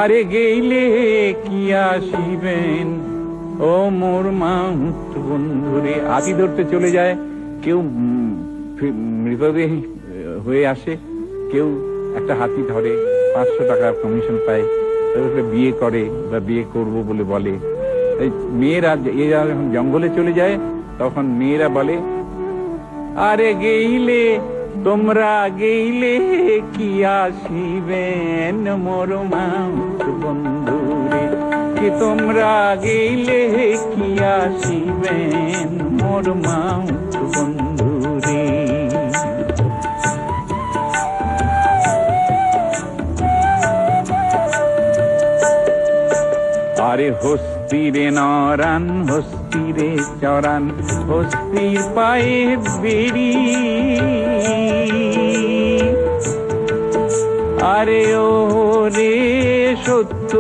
আরে গেইলে কি আসিবেন ও মোর মাহুত বন্ধুরে। হাতি ধরতে চলে যায়, কেউ মৃতদেহ হয়ে আসে, কেউ একটা হাতি ধরে, 500 টাকা কমিশন পায়, বিয়ে করে বা বিয়ে করব বলে বলে। মেয়েরা এরা যখন জঙ্গলে চলে যায় তখন মেয়েরা বলে, আরে গেইলে তোমরা গেইলে কি আসিবেন মোর মাহুত বন্ধুরে, কি তোমরা গেইলে কি আসিবেন মোর মাহুত বন্ধুরে। আরে হস্তিরে নরান হস্তিরে চরান, হস্তির পায়ে বেড়ি, আরে ও রে সত্য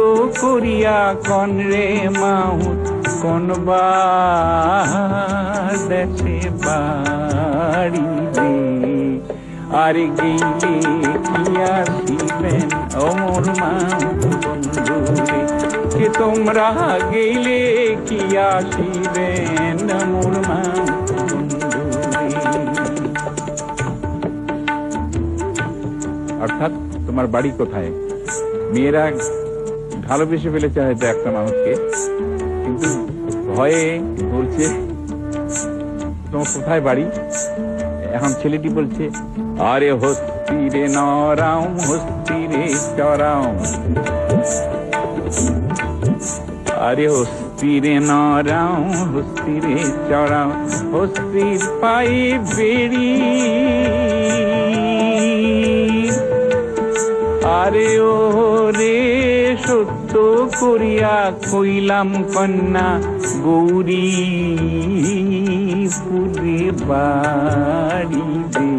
করিয়া কন রে মাহুত কোনবার দেশে বাড়ি রে। আরে গেইলে কি আসিবেন ও মোর মাহুত বন্ধুরে, কে তোমরা গেইলে কি আসিবেন মোর মাহুত বন্ধুরে। অর্থাৎ তোমার বাড়ি কোথায়? মেয়েরা ভালোবেসে ফেলেছে হয়তো একটা মানুষকে, কিন্তু ভয়ে বলছে তোমার কোথায় বাড়ি। এখন ছেলেটি বলছে, আরে হস্তিরে নরাও হস্তিরে চরাও, আরে হস্তিরে নরাও হস্তিরে চরাও, হস্তির পায়ে বেড়ি, আরে ও রে সত্য করিয়া কইলাম কন্যা গৌরী পুরে বাড়ি দে।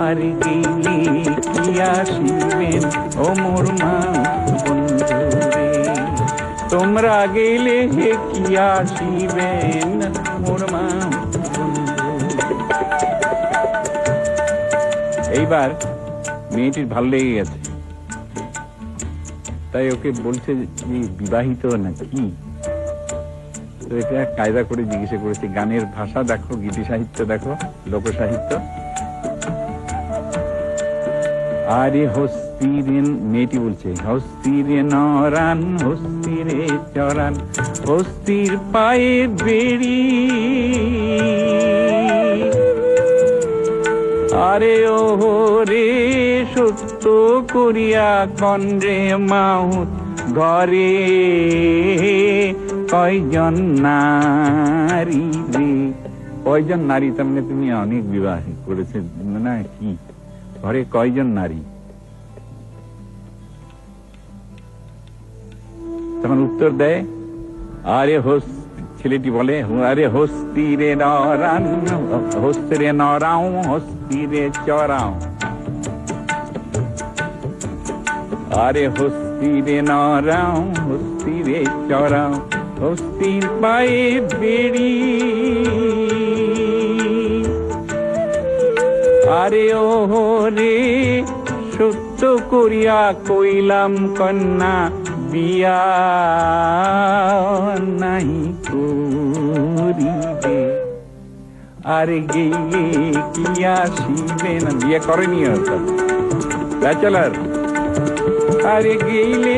আরে গেইলে কি আসিবেন ও মোর মাহুত বন্ধুরে, তোমরা গেলে কি আসিবেন মোর মাহুত বন্ধুরে। এইবার মেয়েটির ভালো লেগে গেছে, তাই ওকে বলছে যে বিবাহিত নাকি। তো এটা কায়দা করে জিজ্ঞাসা করেছে, গানের ভাষা দেখো, গীতি সাহিত্য দেখো, লোকসাহিত্য। আরে হস্তিরে, মেয়েটি বলছে, হস্তিরে নরান হস্তিরে চরান, হস্তির পায়ে বেড়ি, আরে ও রে সত্য করিয়া কন রে মাহুত ঘরে কয়জন নারী রে। কয়জন নারী তার মানে তুমি অনেক বিবাহ করেছে না কি, ঘরে কয়জন নারী? তখন উত্তর দেয়, আরে ছেলেটি বলে, আরে হস্তিরে নরান হস্তিরে নরাও হস্তিরে চরাও, আরে হস্তিরে নরাও হস্তিরে চরাও, হস্তির পায়ে বেড়ি, আরে ও রে সত্য করিয়া কইলাম কন্যা বিয়া নাই করিবে। আরে গেইলে কি আসিবেন, বিয়ে করেনি অর্থাৎ ব্যাচেলার, আরে গেইলে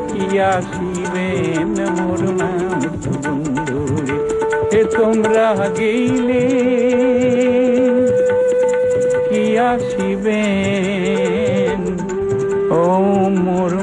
কি আসিবেন মোর মাহুত বন্ধুরে, হে তোমরা গেইলে কি আসিবেন ও মোর